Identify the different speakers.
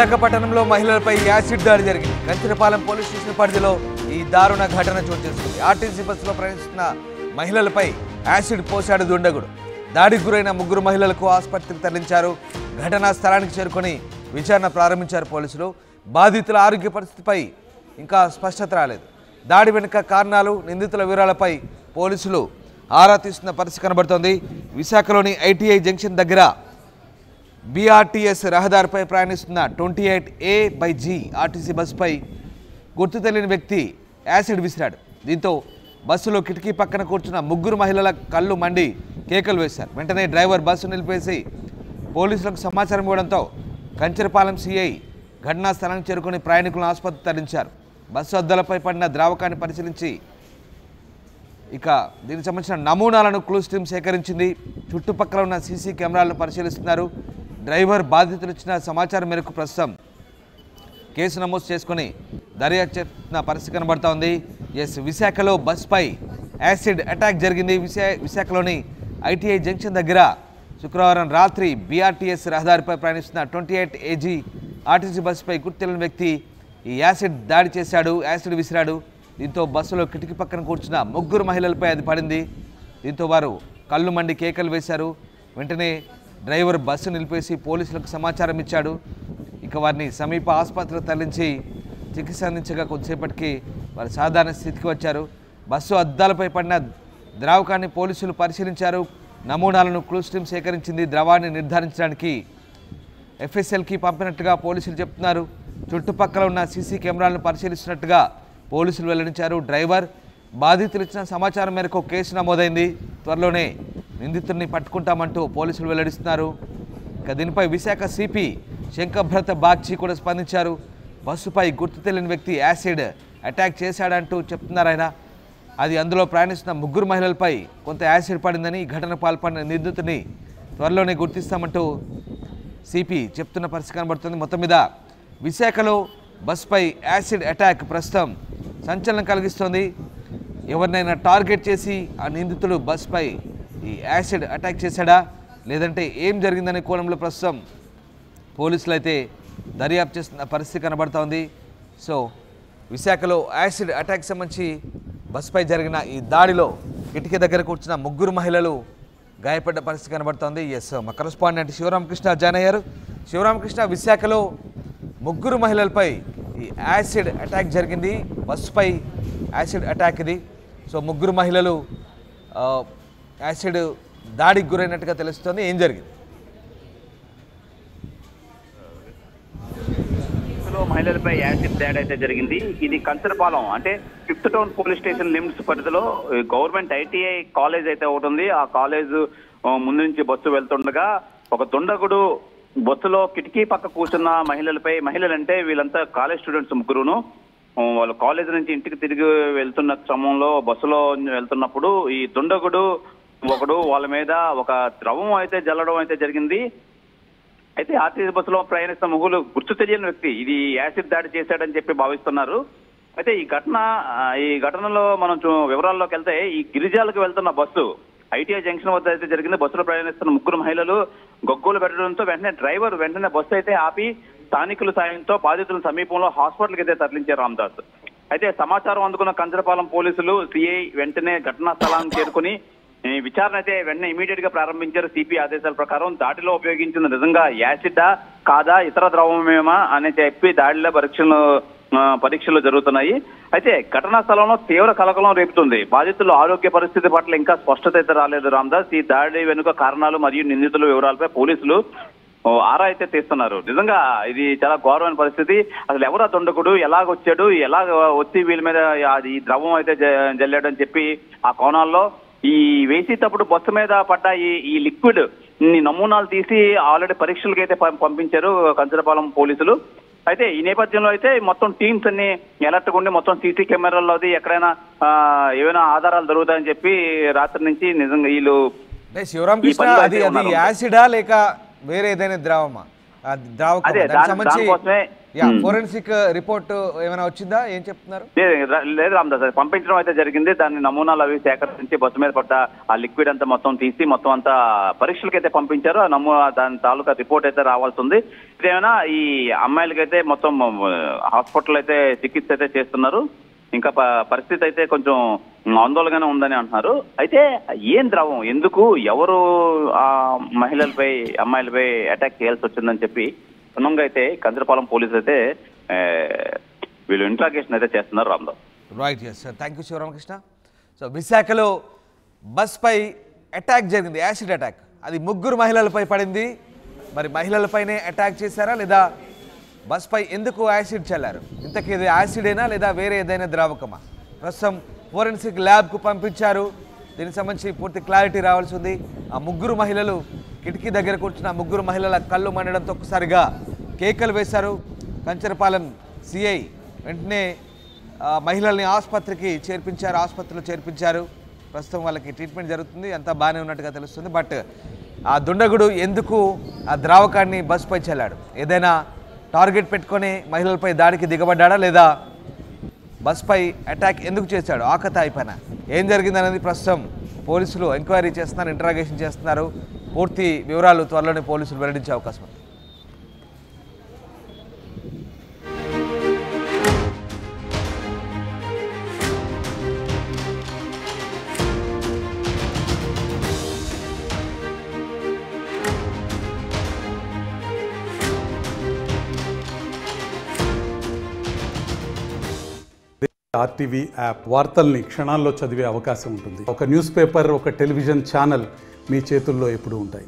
Speaker 1: విశాఖపట్నంలో మహిళలపై యాసిడ్ దాడి జరిగింది. కంచరపాలెం పోలీస్ స్టేషన్ పరిధిలో ఈ దారుణ ఘటన చోటు చేసుకుంది. ఆర్టీసీ బస్సులో ప్రయాణిస్తున్న మహిళలపై యాసిడ్ పోశాడు దుండగుడు. దాడికి గురైన ముగ్గురు మహిళలకు ఆసుపత్రికి తరలించారు. ఘటనా స్థలానికి చేరుకొని విచారణ ప్రారంభించారు పోలీసులు. బాధితుల ఆరోగ్య పరిస్థితిపై ఇంకా స్పష్టత రాలేదు. దాడి వెనుక కారణాలు, నిందితుల వివరాలపై పోలీసులు ఆరా తీస్తున్న పరిస్థితి కనబడుతోంది. విశాఖలోని ఐటీఐ జంక్షన్ దగ్గర బీఆర్టీఎస్ రహదారిపై ప్రయాణిస్తున్న 28A/G ఆర్టీసీ బస్సుపై గుర్తు తెలియని వ్యక్తి యాసిడ్ విసిరాడు. దీంతో బస్సులో కిటికీ పక్కన కూర్చున్న ముగ్గురు మహిళల కళ్ళు మండి కేకలు వేశారు. వెంటనే డ్రైవర్ బస్సు నిలిపేసి పోలీసులకు సమాచారం ఇవ్వడంతో కంచరపాలెం సిఐ ఘటనా స్థలానికి చేరుకుని ప్రయాణికులను ఆసుపత్రికి తరలించారు. బస్సు అద్దాలపై పడిన ద్రావకాన్ని పరిశీలించి ఇక దీనికి సంబంధించిన నమూనాలను క్లూస్ టీమ్ సేకరించింది. చుట్టుపక్కల ఉన్న సీసీ కెమెరాలను పరిశీలిస్తున్నారు. డ్రైవర్ బాధితులు ఇచ్చిన సమాచారం మేరకు ప్రస్తుతం కేసు నమోదు చేసుకుని దర్యాప్తు చేస్తున్న పరిస్థితి కనబడతా ఉంది. విశాఖలో బస్పై యాసిడ్ అటాక్ జరిగింది. విశాఖలోని ఐటీఐ జంక్షన్ దగ్గర శుక్రవారం రాత్రి బీఆర్టీఎస్ రహదారిపై ప్రయాణిస్తున్న 28AG ఆర్టీసీ బస్సుపై గుర్తు తెలియని వ్యక్తి ఈ యాసిడ్ దాడి చేశాడు, యాసిడ్ విసిరాడు. దీంతో బస్సులో కిటికీ పక్కన కూర్చున్న ముగ్గురు మహిళలపై అది పడింది. దీంతో వారు కళ్ళు మండి కేకలు వేశారు. వెంటనే డ్రైవర్ బస్సు నిలిపేసి పోలీసులకు సమాచారం ఇచ్చాడు. ఇక వారిని సమీప ఆసుపత్రికి తరలించి చికిత్స అందించగా కొద్దిసేపటికి వారు సాధారణ స్థితికి వచ్చారు. బస్సు అద్దాలపై పడిన ద్రావకాన్ని పోలీసులు పరిశీలించారు. నమూనాలను క్లూస్ టీమ్ సేకరించింది. ద్రవాన్ని నిర్ధారించడానికి FSLకి పంపినట్టుగా పోలీసులు చెప్తున్నారు. చుట్టుపక్కల ఉన్న సీసీ కెమెరాలను పరిశీలిస్తున్నట్టుగా పోలీసులు వెల్లడించారు. డ్రైవర్ బాధితులు ఇచ్చిన సమాచారం మేరకు కేసు నమోదైంది. త్వరలోనే నిందితుడిని పట్టుకుంటామంటూ పోలీసులు వెల్లడిస్తున్నారు. ఇక దీనిపై విశాఖ సిపి శంకభ్రత బాగ్చి కూడా స్పందించారు. బస్సుపై గుర్తు తెలియని వ్యక్తి యాసిడ్ అటాక్ చేశాడంటూ చెప్తున్నారు ఆయన. అది అందులో ప్రయాణిస్తున్న ముగ్గురు మహిళలపై కొంత యాసిడ్ పడిందని, ఘటన పాల్పడిన నిందితుడిని త్వరలోనే గుర్తిస్తామంటూ సిపి చెప్తున్న పరిస్థితి కనబడుతుంది. మొత్తం మీద విశాఖలో బస్పై యాసిడ్ అటాక్ ప్రస్తుతం సంచలనం కలిగిస్తోంది. ఎవరినైనా టార్గెట్ చేసి ఆ నిందితుడు బస్పై ఈ యాసిడ్ అటాక్ చేశాడా, లేదంటే ఏం జరిగిందనే కోణంలో ప్రస్తుతం పోలీసులు అయితే దర్యాప్తు చేస్తున్న పరిస్థితి కనబడుతోంది. సో విశాఖలో యాసిడ్ అటాక్ సంబంధించి బస్పై జరిగిన ఈ దాడిలో కిటికీ దగ్గర కూర్చున్న ముగ్గురు మహిళలు గాయపడ్డ పరిస్థితి కనబడుతోంది. మా కరెస్పాండెంట్ శివరామకృష్ణ జాయిన్ అయ్యారు. శివరామకృష్ణ, విశాఖలో ముగ్గురు మహిళలపై ఈ యాసిడ్ అటాక్ జరిగింది. బస్సుపై యాసిడ్ అటాక్ ఇది. సో ముగ్గురు మహిళలు యాసిడ్ దాడికి గురైనట్టుగా తెలుస్తోంది. ఏం జరిగింది?
Speaker 2: మహిళలపై యాసిడ్ దాడి అయితే జరిగింది. ఇది కంచరపాలెం అంటే 5th town police station limits పరిధిలో గవర్నమెంట్ ఐటీఐ కాలేజ్ అయితే ఒకటి ఉంది. ఆ కాలేజ్ ముందు నుంచి బస్సు వెళ్తుండగా ఒక దుండగుడు బస్సులో కిటికీ పక్క కూర్చున్న మహిళలపై, మహిళలంటే వీళ్ళంతా కాలేజ్ స్టూడెంట్స్ ముగ్గురును, వాళ్ళు కాలేజ్ నుంచి ఇంటికి తిరిగి వెళ్తున్న క్రమంలో బస్సులో వెళ్తున్నప్పుడు ఈ దుండగుడు ఒకడు వాళ్ళ మీద ఒక ద్రవం అయితే జల్లడం అయితే జరిగింది. అయితే ఆర్టీసీ బస్సులో ప్రయాణిస్తున్న ముగ్గురు గుర్తు తెలియని వ్యక్తి ఇది యాసిడ్ దాడి చేశాడని చెప్పి భావిస్తున్నారు. అయితే ఈ ఘటనలో మనం వివరాల్లోకి వెళ్తే ఈ గిరిజాలకు వెళ్తున్న బస్సు ఐటీఐ జంక్షన్ వద్ద అయితే జరిగింది. బస్సులో ప్రయాణిస్తున్న ముగ్గురు మహిళలు గొగ్గోలు పెట్టడంతో వెంటనే బస్సు అయితే ఆపి స్థానికుల సాయంతో బాధితుల సమీపంలో హాస్పిటల్కి అయితే తరలించారు రామదాస్. అయితే సమాచారం అందుకున్న కంచరపాలెం పోలీసులు సిఐ వెంటనే ఘటనా స్థలానికి చేరుకుని విచారణ అయితే వెంటనే ఇమీడియట్ గా ప్రారంభించారు. సిపి ఆదేశాల ప్రకారం దాడిలో ఉపయోగించిన నిజంగా యాసిడా కాదా, ఇతర ద్రవమేమా అని చెప్పి దాడిలో పరీక్షలు జరుగుతున్నాయి. అయితే ఘటనా స్థలంలో తీవ్ర కలకలం రేపుతుంది. బాధితుల ఆరోగ్య పరిస్థితి పట్ల ఇంకా స్పష్టత అయితే రాలేదు రామదాస్. ఈ దాడి వెనుక కారణాలు మరియు నిందితుల వివరాలపై పోలీసులు ఆరా అయితే తీస్తున్నారు. నిజంగా ఇది చాలా ఘోరమైన పరిస్థితి. అసలు ఎవరు ఆ దుండగుడు, ఎలాగొచ్చాడు, ఎలాగ వచ్చి వీళ్ళ మీద ఈ ద్రవం అయితే జల్లాడని చెప్పి ఆ కోణాల్లో ఈ వేసేటప్పుడు బస్సు మీద పడ్డ ఈ లిక్విడ్ నమూనాలు తీసి ఆల్రెడీ పరీక్షలకి అయితే పంపించారు కంచరపాలెం పోలీసులు. అయితే ఈ నేపథ్యంలో అయితే మొత్తం టీమ్స్ అన్ని అలర్ట్గా ఉండి మొత్తం సీసీ కెమెరాల్లో ఎక్కడైనా ఏమైనా ఆధారాలు దొరుకుతాయని చెప్పి రాత్రి నుంచి నిజంగా వీళ్ళు
Speaker 1: శివరామకృష్ణ అది యాసిడా లేక వేరే ఏదైనా ద్రవమా? ద్రావకం
Speaker 2: అదే
Speaker 1: దానికి సంబంధించి
Speaker 2: దానికోసమే
Speaker 1: ఫోరెన్సిక్ రిపోర్ట్ ఏమైనా వచ్చిందా, ఏం చెప్తున్నారు?
Speaker 2: లేదు రామదాస్, పంపించడం అయితే జరిగింది. దాని నమూనాలు అవి సేకరించి బస్సు మీద పడ్డ ఆ లిక్విడ్ అంతా మొత్తం తీసి మొత్తం అంతా పరీక్షలకు అయితే పంపించారు. దాని తాలూకా రిపోర్ట్ అయితే రావాల్సి ఉంది. ఇదేమైనా ఈ అమ్మాయిలకైతే మొత్తం హాస్పిటల్ అయితే చికిత్స అయితే చేస్తున్నారు. ఇంకా పరిస్థితి అయితే కొంచెం ఆందోళనగానే ఉందని అంటున్నారు. అయితే ఏం ద్రవం, ఎందుకు, ఎవరు ఆ అమ్మాయిలపై అటాక్ చేయాల్సి వచ్చిందని చెప్పి సున్నంగా అయితే కంచరపాలెం పోలీసులు అయితే వీళ్ళు ఇంట్రాగేషన్ అయితే చేస్తున్నారు. Ramdas.
Speaker 1: Right, yes sir, thank you Sivaramakrishna. So విశాఖలో బస్పై అటాక్ జరిగింది, యాసిడ్ అటాక్. అది 3 మహిళలపై పడింది. మరి మహిళలపైనే అటాక్ చేశారా లేదా బస్పై ఎందుకు యాసిడ్ చల్లారు? ఇంతకీ ఇది యాసిడేనా లేదా వేరే ఏదైనా ద్రావకమా? ప్రస్తుతం ఫోరెన్సిక్ ల్యాబ్కు పంపించారు. దీనికి సంబంధించి పూర్తి క్లారిటీ రావాల్సి ఉంది. ఆ 3 మహిళలు కిటికీ దగ్గర కూర్చున్న 3 మహిళల కళ్ళు మండడంతో ఒక్కసారిగా కేకలు వేశారు. కంచరపాలెం సిఐ వెంటనే మహిళల్ని ఆసుపత్రిలో చేర్పించారు. ప్రస్తుతం వాళ్ళకి ట్రీట్మెంట్ జరుగుతుంది, అంతా బాగానే ఉన్నట్టుగా తెలుస్తుంది. బట్ ఆ దుండగుడు ఎందుకు ఆ ద్రావకాన్ని బస్పై చల్లాడు? ఏదైనా టార్గెట్ పెట్టుకొని మహిళలపై దాడికి దిగబడ్డా లేదా బస్పై అటాక్ ఎందుకు చేశాడు? ఆకతాయి పైన ఏం జరిగిందనేది ప్రస్తుతం పోలీసులు ఎంక్వైరీ చేస్తున్నారు, ఇంటరాగేషన్ చేస్తున్నారు. పూర్తి వివరాలు త్వరలోనే పోలీసులు వెల్లడించే అవకాశం ఉంది.
Speaker 3: ఆర్టీవీ యాప్ వార్తల్ని క్షణాల్లో చదివే అవకాశం ఉంటుంది. ఒక న్యూస్ పేపర్, ఒక టెలివిజన్ ఛానల్ మీ చేతుల్లో ఎప్పుడూ ఉంటాయి.